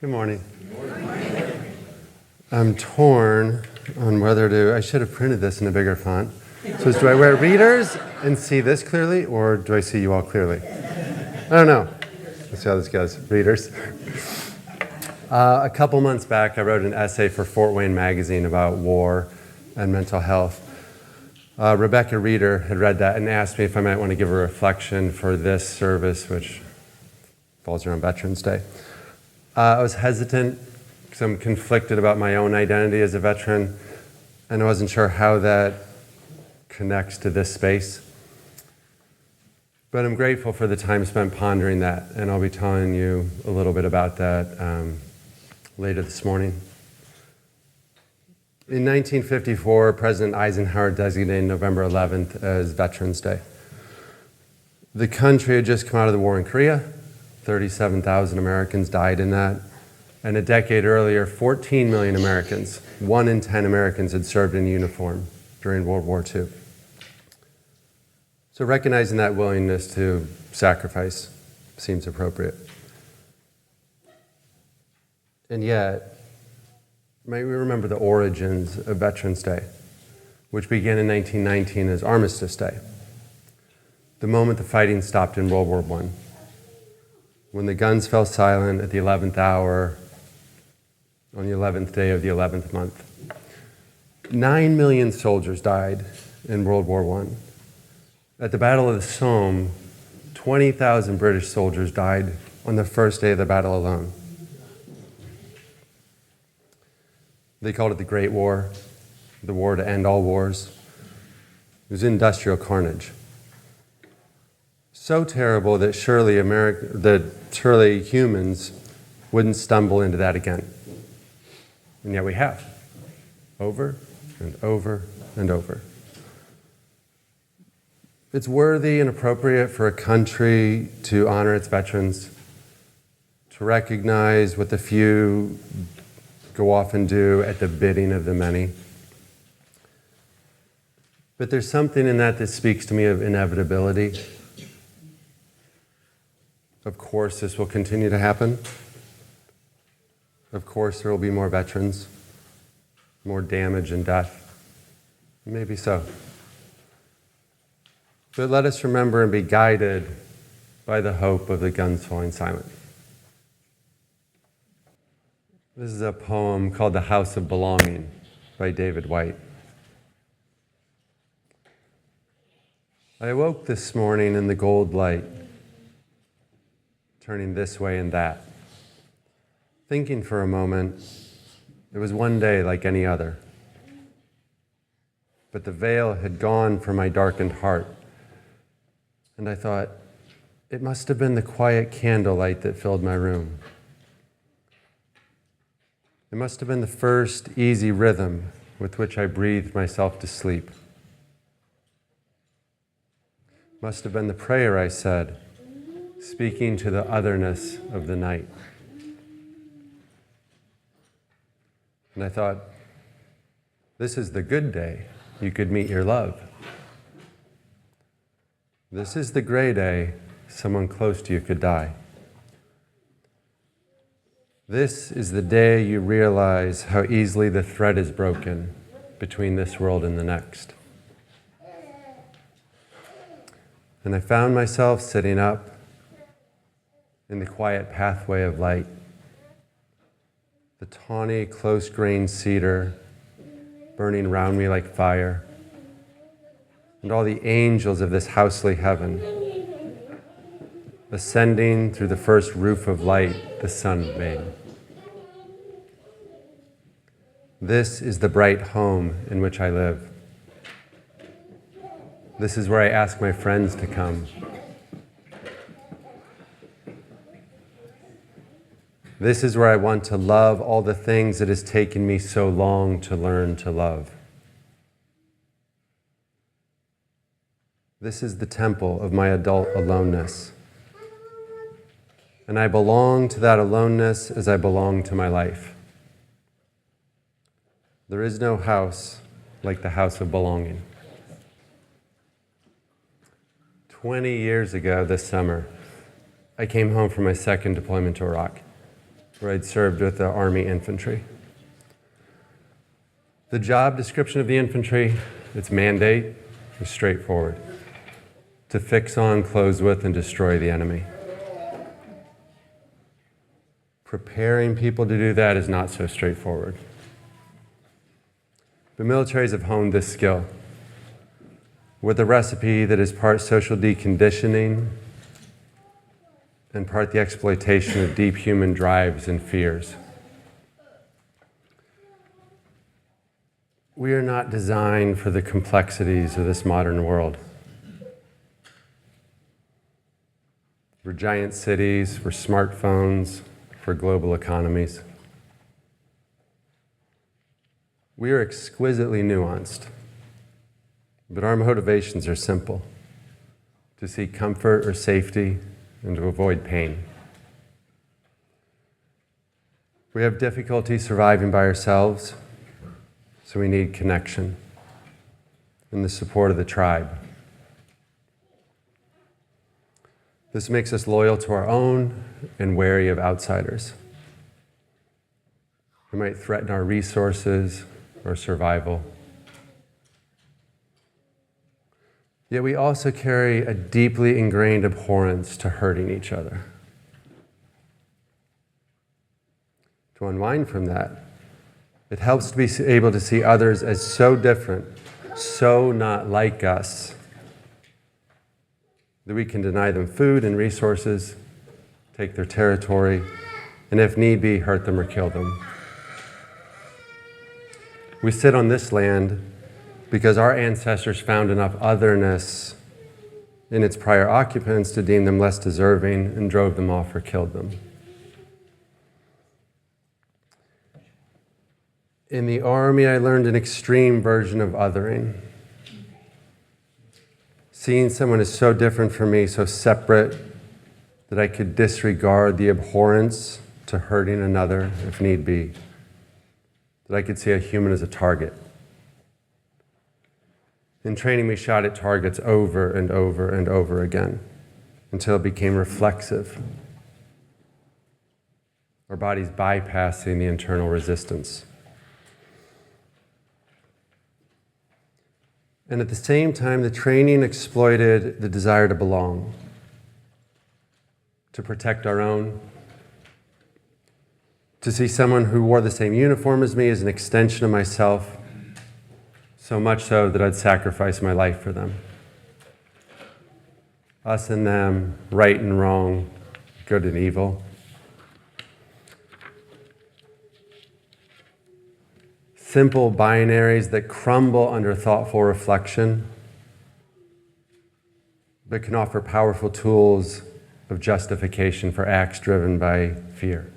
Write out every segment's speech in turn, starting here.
Good morning. I'm torn on whether to, I should have printed this in a bigger font. So do I wear readers and see this clearly, or do I see you all clearly? I don't know. Let's see how this goes. Readers. A couple months back, I wrote an essay for Fort Wayne magazine about war and mental health. Rebecca Reeder had read that and asked me if I might want to give a reflection for this service, which falls around Veterans Day. I was hesitant because I'm conflicted about my own identity as a veteran, and I wasn't sure how that connects to this space. But I'm grateful for the time spent pondering that, and I'll be telling you a little bit about that later this morning. In 1954, President Eisenhower designated November 11th as Veterans Day. The country had just come out of the war in Korea. 37,000 Americans died in that. And a decade earlier, 14 million Americans, 1 in 10 Americans, had served in uniform during World War II. So recognizing that willingness to sacrifice seems appropriate. And yet, may we remember the origins of Veterans Day, which began in 1919 as Armistice Day, the moment the fighting stopped in World War I, when the guns fell silent at the 11th hour on the 11th day of the 11th month. 9 million soldiers died in World War I. At the Battle of the Somme, 20,000 British soldiers died on the first day of the battle alone. They called it the Great War, the war to end all wars. It was industrial carnage. So terrible that surely humans wouldn't stumble into that again. And yet we have, over and over and over. It's worthy and appropriate for a country to honor its veterans, to recognize what the few go off and do at the bidding of the many. But there's something in that speaks to me of inevitability. Of course, this will continue to happen. Of course, there will be more veterans, more damage and death. Maybe so. But let us remember and be guided by the hope of the guns falling silent. This is a poem called The House of Belonging by David White. I awoke this morning in the gold light, turning this way and that, thinking for a moment it was one day like any other. But the veil had gone from my darkened heart, and I thought, it must have been the quiet candlelight that filled my room. It must have been the first easy rhythm with which I breathed myself to sleep. It must have been the prayer I said, speaking to the otherness of the night. And I thought, this is the good day you could meet your love. This is the gray day someone close to you could die. This is the day you realize how easily the thread is broken between this world and the next. And I found myself sitting up in the quiet pathway of light, the tawny, close-grained cedar burning round me like fire, and all the angels of this housely heaven ascending through the first roof of light the sun made. This is the bright home in which I live. This is where I ask my friends to come. This is where I want to love all the things it has taken me so long to learn to love. This is the temple of my adult aloneness. And I belong to that aloneness as I belong to my life. There is no house like the house of belonging. 20 years ago this summer, I came home from my second deployment to Iraq. where I'd served with the Army infantry. The job description of the infantry, its mandate, is straightforward: to fix on, close with, and destroy the enemy. Preparing people to do that is not so straightforward. The militaries have honed this skill with a recipe that is part social deconditioning and part the exploitation of deep human drives and fears. We are not designed for the complexities of this modern world. For giant cities, for smartphones, for global economies. We are exquisitely nuanced, but our motivations are simple: to seek comfort or safety and to avoid pain. We have difficulty surviving by ourselves, so we need connection and the support of the tribe. This makes us loyal to our own and wary of outsiders who might threaten our resources or survival. Yet we also carry a deeply ingrained abhorrence to hurting each other. To unwind from that, it helps to be able to see others as so different, so not like us, that we can deny them food and resources, take their territory, and if need be, hurt them or kill them. We sit on this land because our ancestors found enough otherness in its prior occupants to deem them less deserving and drove them off or killed them. In the Army, I learned an extreme version of othering. Seeing someone as so different from me, so separate, that I could disregard the abhorrence to hurting another if need be. That I could see a human as a target. In training, we shot at targets over and over and over again until it became reflexive. Our bodies bypassing the internal resistance. And at the same time, the training exploited the desire to belong, to protect our own, to see someone who wore the same uniform as me as an extension of myself, so much so that I'd sacrifice my life for them. Us and them, right and wrong, good and evil. Simple binaries that crumble under thoughtful reflection, but can offer powerful tools of justification for acts driven by fear.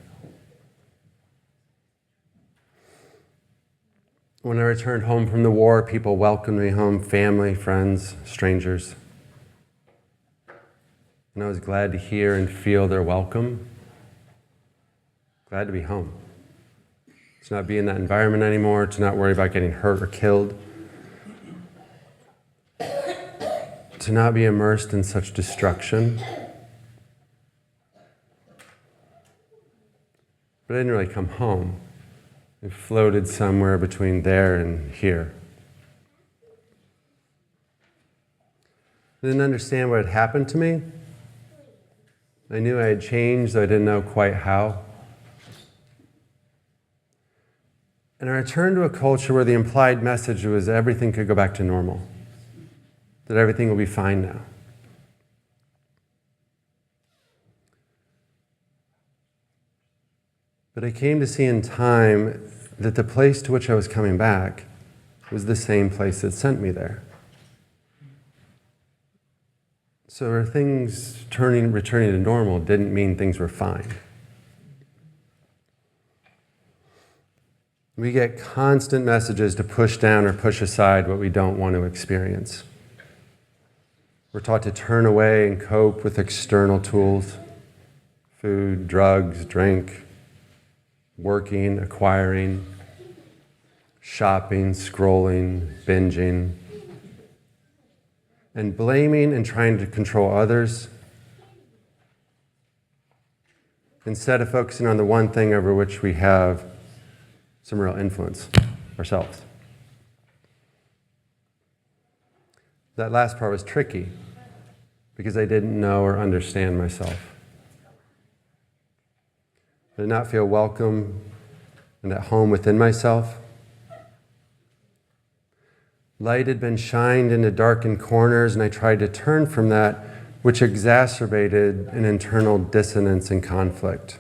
When I returned home from the war, people welcomed me home, family, friends, strangers. And I was glad to hear and feel their welcome. Glad to be home. To not be in that environment anymore, to not worry about getting hurt or killed. To not be immersed in such destruction. But I didn't really come home. It floated somewhere between there and here. I didn't understand what had happened to me. I knew I had changed, though I didn't know quite how. And I returned to a culture where the implied message was everything could go back to normal, that everything will be fine now. But I came to see in time that the place to which I was coming back was the same place that sent me there. So things returning to normal didn't mean things were fine. We get constant messages to push down or push aside what we don't want to experience. We're taught to turn away and cope with external tools, food, drugs, drink, working, acquiring, shopping, scrolling, binging, and blaming and trying to control others instead of focusing on the one thing over which we have some real influence, ourselves. That last part was tricky because I didn't know or understand myself. I did not feel welcome and at home within myself. Light had been shined into darkened corners, and I tried to turn from that, which exacerbated an internal dissonance and conflict.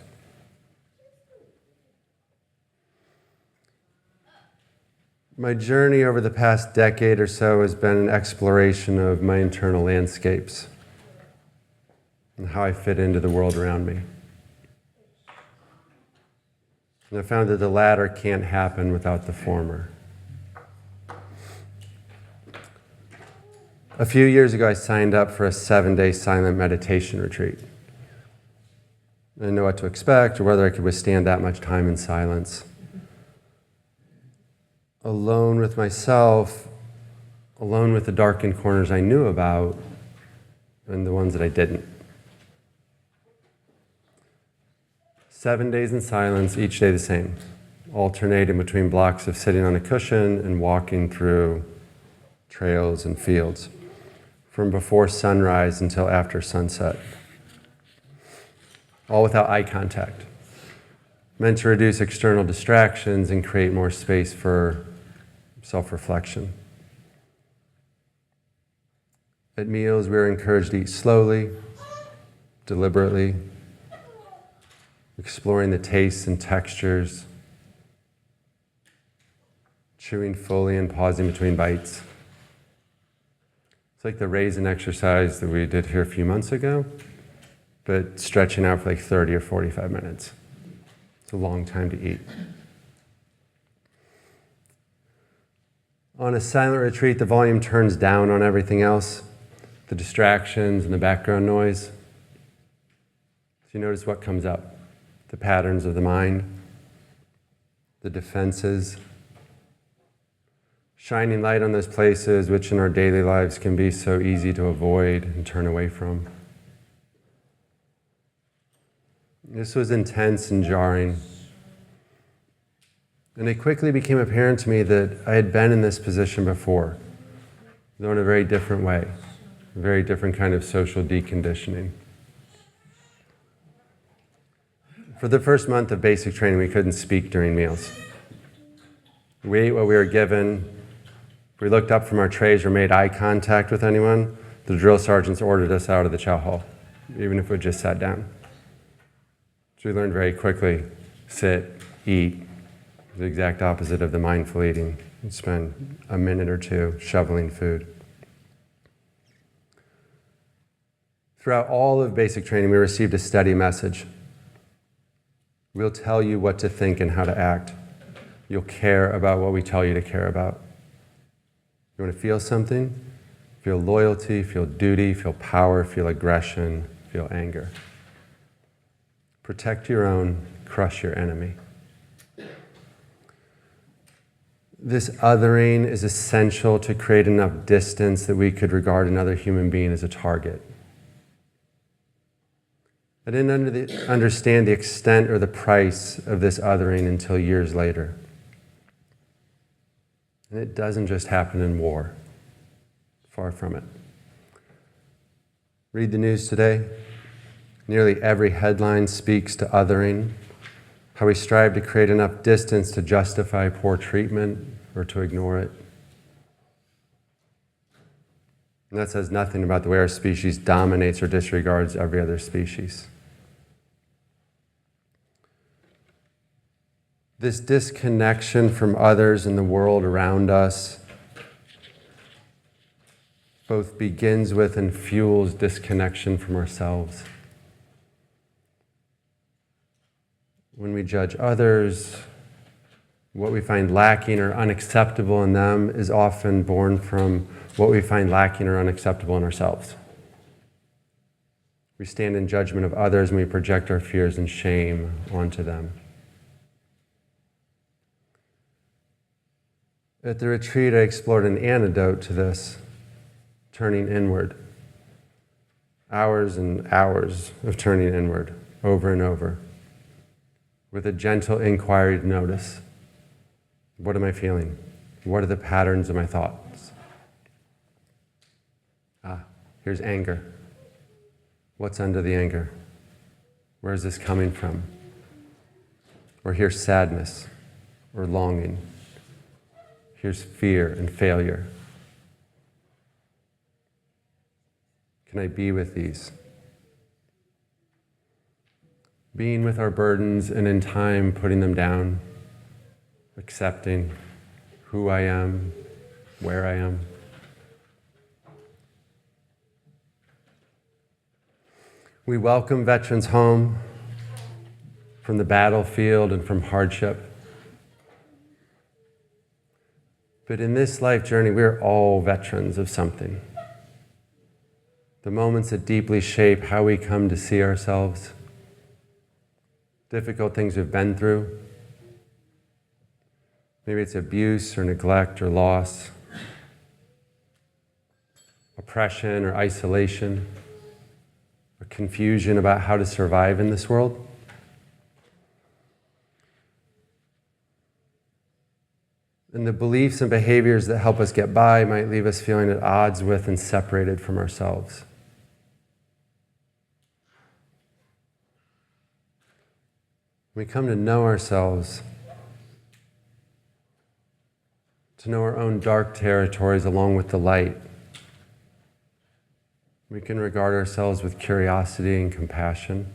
My journey over the past decade or so has been an exploration of my internal landscapes and how I fit into the world around me. And I found that the latter can't happen without the former. A few years ago, I signed up for a 7-day silent meditation retreat. I didn't know what to expect or whether I could withstand that much time in silence. Alone with myself, alone with the darkened corners I knew about and the ones that I didn't. 7 days in silence, each day the same, alternating between blocks of sitting on a cushion and walking through trails and fields, from before sunrise until after sunset. All without eye contact, meant to reduce external distractions and create more space for self-reflection. At meals, we were encouraged to eat slowly, deliberately, exploring the tastes and textures, chewing fully and pausing between bites. It's like the raisin exercise that we did here a few months ago, but stretching out for like 30 or 45 minutes. It's a long time to eat. On a silent retreat, the volume turns down on everything else, the distractions and the background noise. So you notice what comes up. The patterns of the mind, the defenses, shining light on those places which in our daily lives can be so easy to avoid and turn away from. This was intense and jarring. And it quickly became apparent to me that I had been in this position before, though in a very different way, a very different kind of social deconditioning. For the first month of basic training, we couldn't speak during meals. We ate what we were given. If we looked up from our trays or made eye contact with anyone, the drill sergeants ordered us out of the chow hall, even if we just sat down. So we learned very quickly, sit, eat, the exact opposite of the mindful eating. We spend a minute or two shoveling food. Throughout all of basic training, we received a steady message. We'll tell you what to think and how to act. You'll care about what we tell you to care about. You want to feel something? Feel loyalty, feel duty, feel power, feel aggression, feel anger. Protect your own, crush your enemy. This othering is essential to create enough distance that we could regard another human being as a target. I didn't understand the extent or the price of this othering until years later. And it doesn't just happen in war. Far from it. Read the news today. Nearly every headline speaks to othering, how we strive to create enough distance to justify poor treatment or to ignore it. And that says nothing about the way our species dominates or disregards every other species. This disconnection from others and the world around us both begins with and fuels disconnection from ourselves. When we judge others, what we find lacking or unacceptable in them is often born from what we find lacking or unacceptable in ourselves. We stand in judgment of others and we project our fears and shame onto them. At the retreat, I explored an antidote to this, turning inward. Hours and hours of turning inward, over and over, with a gentle inquiry to notice, what am I feeling? What are the patterns of my thoughts? Here's anger. What's under the anger? Where is this coming from? Or here's sadness or longing. Here's fear and failure. Can I be with these? Being with our burdens and in time putting them down, accepting who I am, where I am. We welcome veterans home from the battlefield and from hardship. But in this life journey, we're all veterans of something. The moments that deeply shape how we come to see ourselves, difficult things we've been through. Maybe it's abuse or neglect or loss, oppression or isolation, or confusion about how to survive in this world. And the beliefs and behaviors that help us get by might leave us feeling at odds with and separated from ourselves. We come to know ourselves, to know our own dark territories along with the light. We can regard ourselves with curiosity and compassion.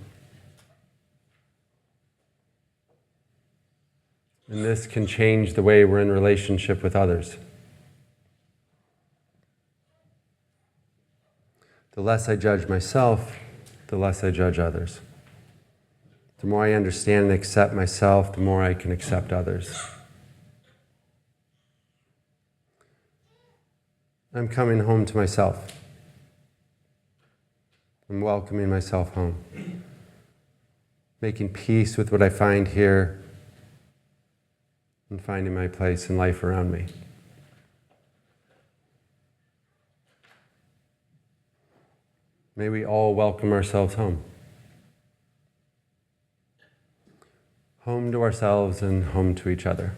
And this can change the way we're in relationship with others. The less I judge myself, the less I judge others. The more I understand and accept myself, the more I can accept others. I'm coming home to myself. I'm welcoming myself home. Making peace with what I find here and finding my place in life around me. May we all welcome ourselves home. Home to ourselves and home to each other.